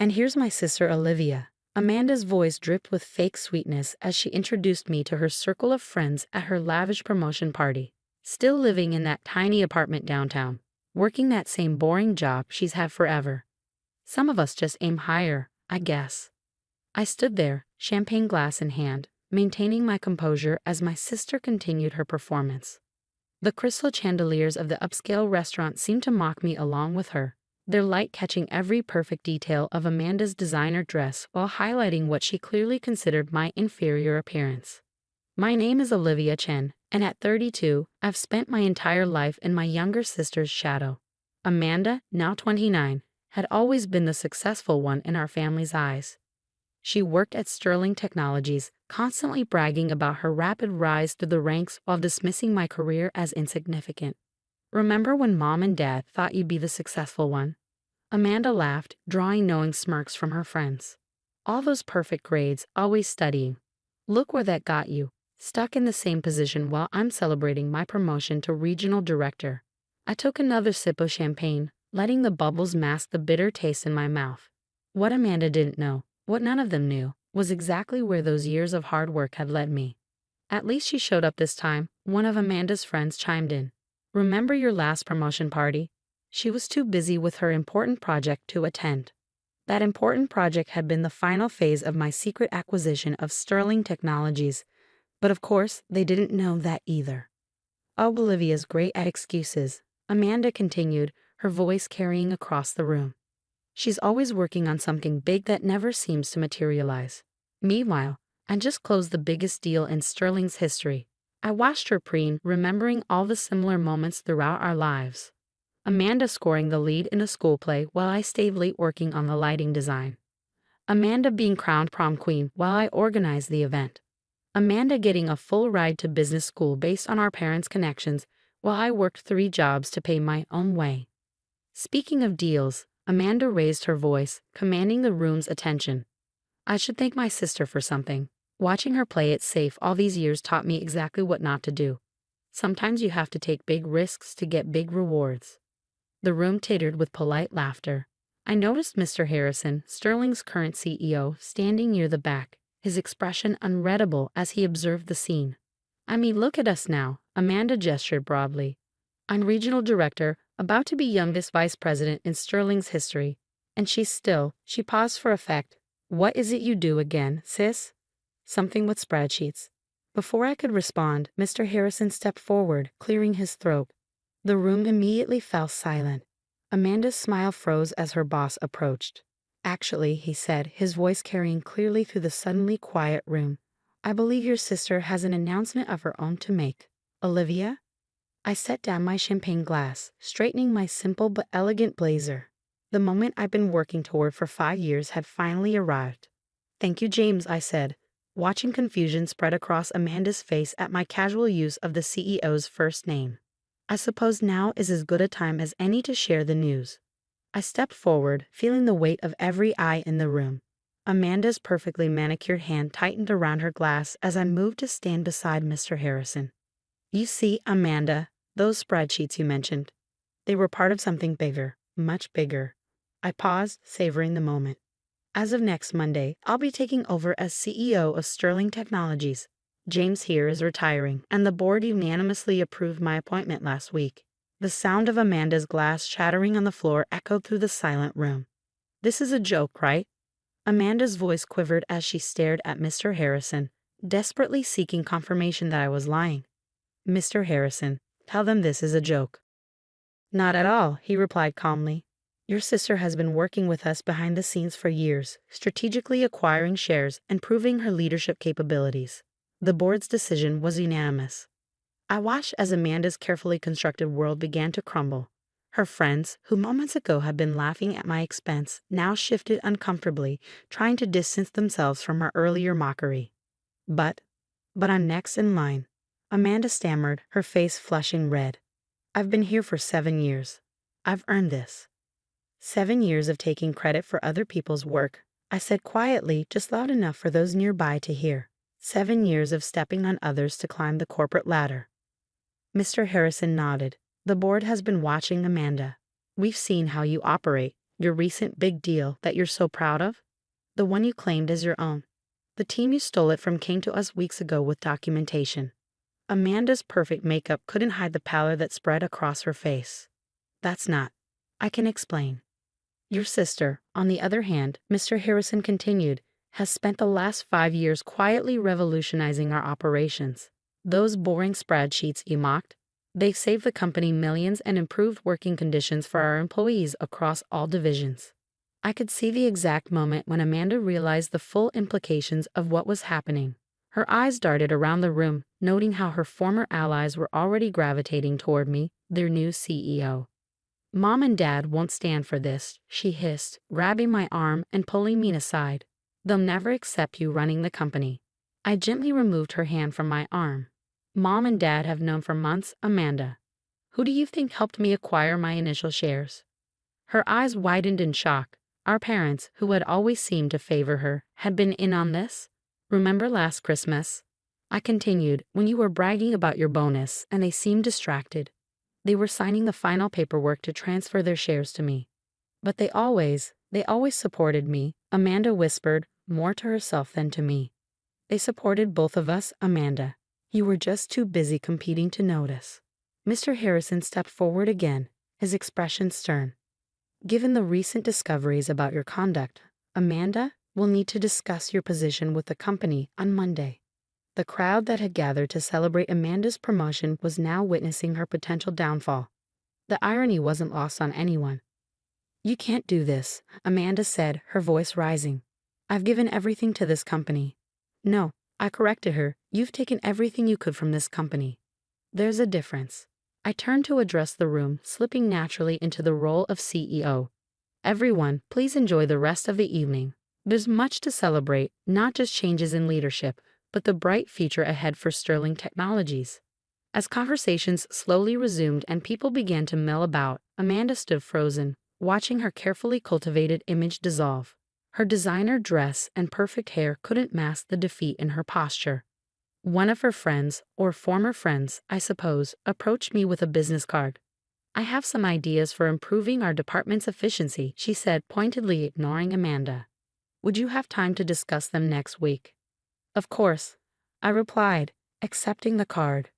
And here's my sister Olivia. Amanda's voice dripped with fake sweetness as she introduced me to her circle of friends at her lavish promotion party. Still living in that tiny apartment downtown, working that same boring job she's had forever. Some of us just aim higher, I guess. I stood there, champagne glass in hand, maintaining my composure as my sister continued her performance. The crystal chandeliers of the upscale restaurant seemed to mock me along with her, their light catching every perfect detail of Amanda's designer dress while highlighting what she clearly considered my inferior appearance. My name is Olivia Chen, and at 32, I've spent my entire life in my younger sister's shadow. Amanda, now 29, had always been the successful one in our family's eyes. She worked at Sterling Technologies, constantly bragging about her rapid rise through the ranks while dismissing my career as insignificant. Remember when Mom and Dad thought you'd be the successful one? Amanda laughed, drawing knowing smirks from her friends. All those perfect grades, always studying. Look where that got you, stuck in the same position while I'm celebrating my promotion to regional director. I took another sip of champagne, letting the bubbles mask the bitter taste in my mouth. What Amanda didn't know, what none of them knew, was exactly where those years of hard work had led me. At least she showed up this time, one of Amanda's friends chimed in. Remember your last promotion party? She was too busy with her important project to attend. That important project had been the final phase of my secret acquisition of Sterling Technologies, but of course they didn't know that either. Oh, Olivia's great at excuses, Amanda continued, her voice carrying across the room. She's always working on something big that never seems to materialize. Meanwhile, I just closed the biggest deal in Sterling's history. I watched her preen, remembering all the similar moments throughout our lives. Amanda scoring the lead in a school play while I stayed late working on the lighting design. Amanda being crowned prom queen while I organized the event. Amanda getting a full ride to business school based on our parents' connections while I worked 3 jobs to pay my own way. Speaking of deals, Amanda raised her voice, commanding the room's attention. I should thank my sister for something. Watching her play it safe all these years taught me exactly what not to do. Sometimes you have to take big risks to get big rewards. The room tittered with polite laughter. I noticed Mr. Harrison, Sterling's current CEO, standing near the back, his expression unreadable as he observed the scene. I mean, look at us now, Amanda gestured broadly. I'm regional director, about to be youngest vice president in Sterling's history. And she paused for effect. What is it you do again, sis? Something with spreadsheets. Before I could respond, Mr. Harrison stepped forward, clearing his throat. The room immediately fell silent. Amanda's smile froze as her boss approached. Actually, he said, his voice carrying clearly through the suddenly quiet room, I believe your sister has an announcement of her own to make. Olivia? I set down my champagne glass, straightening my simple but elegant blazer. The moment I'd been working toward for 5 years had finally arrived. Thank you, James, I said, watching confusion spread across Amanda's face at my casual use of the CEO's first name. I suppose now is as good a time as any to share the news. I stepped forward, feeling the weight of every eye in the room. Amanda's perfectly manicured hand tightened around her glass as I moved to stand beside Mr. Harrison. You see, Amanda, those spreadsheets you mentioned. They were part of something bigger, much bigger. I paused, savoring the moment. As of next Monday, I'll be taking over as CEO of Sterling Technologies. James here is retiring, and the board unanimously approved my appointment last week. The sound of Amanda's glass shattering on the floor echoed through the silent room. This is a joke, right? Amanda's voice quivered as she stared at Mr. Harrison, desperately seeking confirmation that I was lying. Mr. Harrison, tell them this is a joke. Not at all, he replied calmly. Your sister has been working with us behind the scenes for years, strategically acquiring shares and proving her leadership capabilities. The board's decision was unanimous. I watched as Amanda's carefully constructed world began to crumble. Her friends, who moments ago had been laughing at my expense, now shifted uncomfortably, trying to distance themselves from her earlier mockery. But I'm next in line. Amanda stammered, her face flushing red. I've been here for 7 years. I've earned this. 7 years of taking credit for other people's work, I said quietly, just loud enough for those nearby to hear. 7 years of stepping on others to climb the corporate ladder. Mr. Harrison nodded. The board has been watching Amanda. We've seen how you operate. Your recent big deal that you're so proud of? The one you claimed as your own. The team you stole it from came to us weeks ago with documentation. Amanda's perfect makeup couldn't hide the pallor that spread across her face. That's not. I can explain. Your sister, on the other hand, Mr. Harrison continued, has spent the last 5 years quietly revolutionizing our operations. Those boring spreadsheets you mocked, they've saved the company millions and improved working conditions for our employees across all divisions. I could see the exact moment when Amanda realized the full implications of what was happening. Her eyes darted around the room, noting how her former allies were already gravitating toward me, their new CEO. Mom and Dad won't stand for this, she hissed, grabbing my arm and pulling me aside. They'll never accept you running the company. I gently removed her hand from my arm. Mom and Dad have known for months, Amanda. Who do you think helped me acquire my initial shares? Her eyes widened in shock. Our parents, who had always seemed to favor her, had been in on this? Remember last Christmas? I continued, when you were bragging about your bonus and they seemed distracted. They were signing the final paperwork to transfer their shares to me. But they always supported me, Amanda whispered, more to herself than to me. They supported both of us, Amanda. You were just too busy competing to notice. Mr. Harrison stepped forward again, his expression stern. Given the recent discoveries about your conduct, Amanda, we'll need to discuss your position with the company on Monday. The crowd that had gathered to celebrate Amanda's promotion was now witnessing her potential downfall. The irony wasn't lost on anyone. You can't do this, Amanda said, her voice rising. I've given everything to this company. No, I corrected her, you've taken everything you could from this company. There's a difference. I turned to address the room, slipping naturally into the role of CEO. Everyone, please enjoy the rest of the evening. There's much to celebrate, not just changes in leadership, but the bright future ahead for Sterling Technologies. As conversations slowly resumed and people began to mill about, Amanda stood frozen, watching her carefully cultivated image dissolve. Her designer dress and perfect hair couldn't mask the defeat in her posture. One of her friends, or former friends, I suppose, approached me with a business card. I have some ideas for improving our department's efficiency, she said, pointedly ignoring Amanda. Would you have time to discuss them next week? Of course, I replied, accepting the card.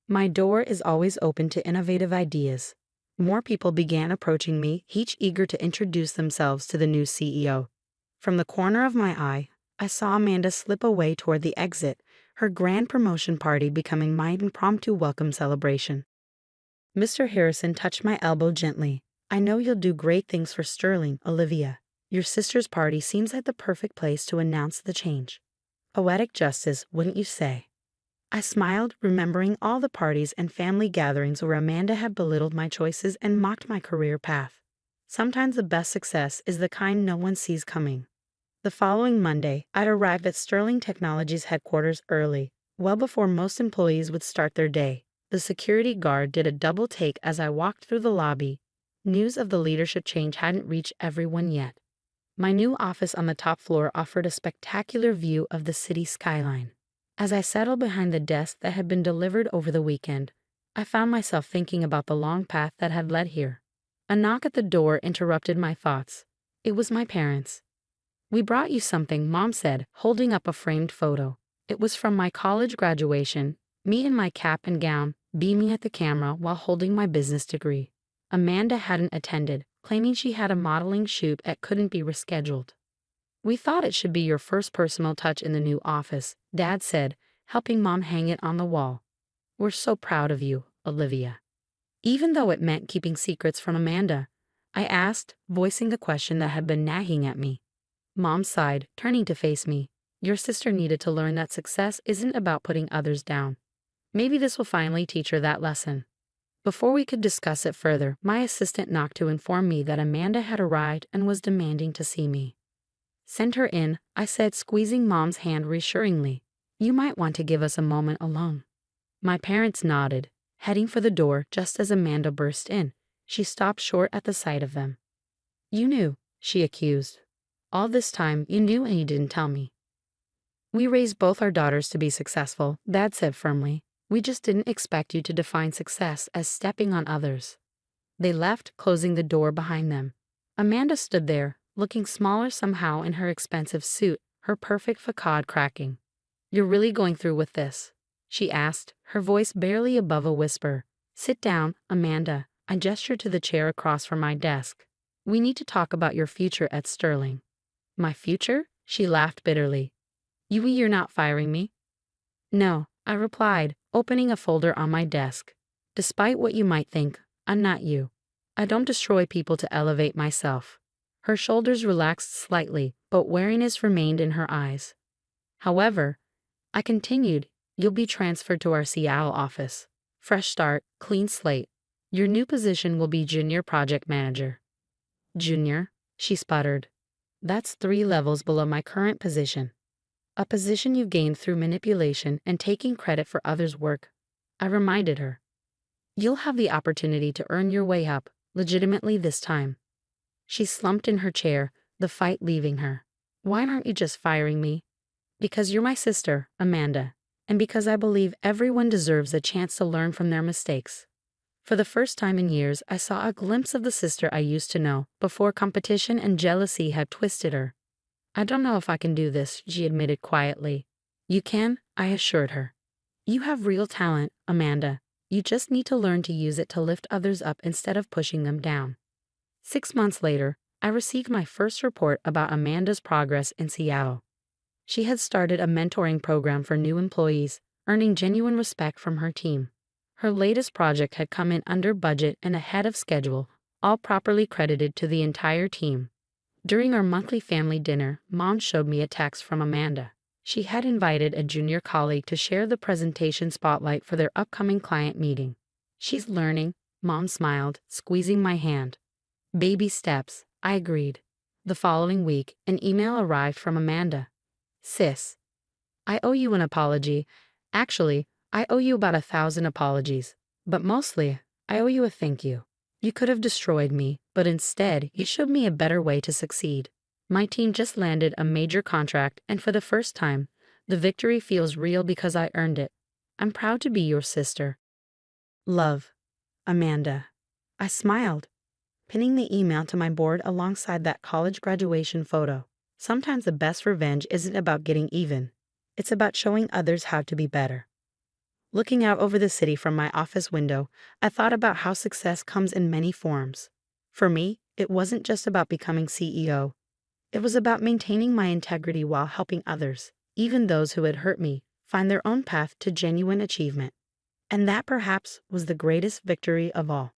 My door is always open to innovative ideas. More people began approaching me, each eager to introduce themselves to the new CEO. From the corner of my eye, I saw Amanda slip away toward the exit, her grand promotion party becoming my impromptu welcome celebration. Mr. Harrison touched my elbow gently. I know you'll do great things for Sterling, Olivia. Your sister's party seems like the perfect place to announce the change. Poetic justice, wouldn't you say? I smiled, remembering all the parties and family gatherings where Amanda had belittled my choices and mocked my career path. Sometimes the best success is the kind no one sees coming. The following Monday, I'd arrived at Sterling Technologies headquarters early, well before most employees would start their day. The security guard did a double take as I walked through the lobby. News of the leadership change hadn't reached everyone yet. My new office on the top floor offered a spectacular view of the city skyline. As I settled behind the desk that had been delivered over the weekend, I found myself thinking about the long path that had led here. A knock at the door interrupted my thoughts. It was my parents. We brought you something, Mom said, holding up a framed photo. It was from my college graduation, me in my cap and gown, beaming at the camera while holding my business degree. Amanda hadn't attended, claiming she had a modeling shoot that couldn't be rescheduled. We thought it should be your first personal touch in the new office, Dad said, helping Mom hang it on the wall. We're so proud of you, Olivia. Even though it meant keeping secrets from Amanda, I asked, voicing the question that had been nagging at me. Mom sighed, turning to face me. Your sister needed to learn that success isn't about putting others down. Maybe this will finally teach her that lesson. Before we could discuss it further, my assistant knocked to inform me that Amanda had arrived and was demanding to see me. Send her in, I said, squeezing Mom's hand reassuringly. You might want to give us a moment alone. My parents nodded, heading for the door just as Amanda burst in. She stopped short at the sight of them. You knew, she accused. All this time you knew and you didn't tell me. We raised both our daughters to be successful, Dad said firmly. We just didn't expect you to define success as stepping on others. They left, closing the door behind them. Amanda stood there, looking smaller somehow in her expensive suit, her perfect facade cracking. "You're really going through with this?" she asked, her voice barely above a whisper. "Sit down, Amanda." I gestured to the chair across from my desk. "We need to talk about your future at Sterling." "My future?" She laughed bitterly. You're not firing me?" "No," I replied, opening a folder on my desk. "Despite what you might think, I'm not you. I don't destroy people to elevate myself." Her shoulders relaxed slightly, but wariness remained in her eyes. "However," I continued, "you'll be transferred to our Seattle office. Fresh start, clean slate. Your new position will be junior project manager." "Junior?" she sputtered. "That's 3 levels below my current position. A position you gained through manipulation and taking credit for others' work," I reminded her. "You'll have the opportunity to earn your way up, legitimately this time." She slumped in her chair, the fight leaving her. "Why aren't you just firing me?" "Because you're my sister, Amanda, and because I believe everyone deserves a chance to learn from their mistakes." For the first time in years, I saw a glimpse of the sister I used to know before competition and jealousy had twisted her. "I don't know if I can do this," she admitted quietly. "You can," I assured her. "You have real talent, Amanda. You just need to learn to use it to lift others up instead of pushing them down." 6 months later, I received my first report about Amanda's progress in Seattle. She had started a mentoring program for new employees, earning genuine respect from her team. Her latest project had come in under budget and ahead of schedule, all properly credited to the entire team. During our monthly family dinner, Mom showed me a text from Amanda. She had invited a junior colleague to share the presentation spotlight for their upcoming client meeting. "She's learning," Mom smiled, squeezing my hand. "Baby steps," I agreed. The following week, an email arrived from Amanda. "Sis, I owe you an apology. Actually, I owe you about 1,000 apologies. But mostly, I owe you a thank you. You could have destroyed me, but instead, you showed me a better way to succeed. My team just landed a major contract, and for the first time, the victory feels real because I earned it. I'm proud to be your sister. Love, Amanda." I smiled, pinning the email to my board alongside that college graduation photo. Sometimes the best revenge isn't about getting even. It's about showing others how to be better. Looking out over the city from my office window, I thought about how success comes in many forms. For me, it wasn't just about becoming CEO. It was about maintaining my integrity while helping others, even those who had hurt me, find their own path to genuine achievement. And that perhaps was the greatest victory of all.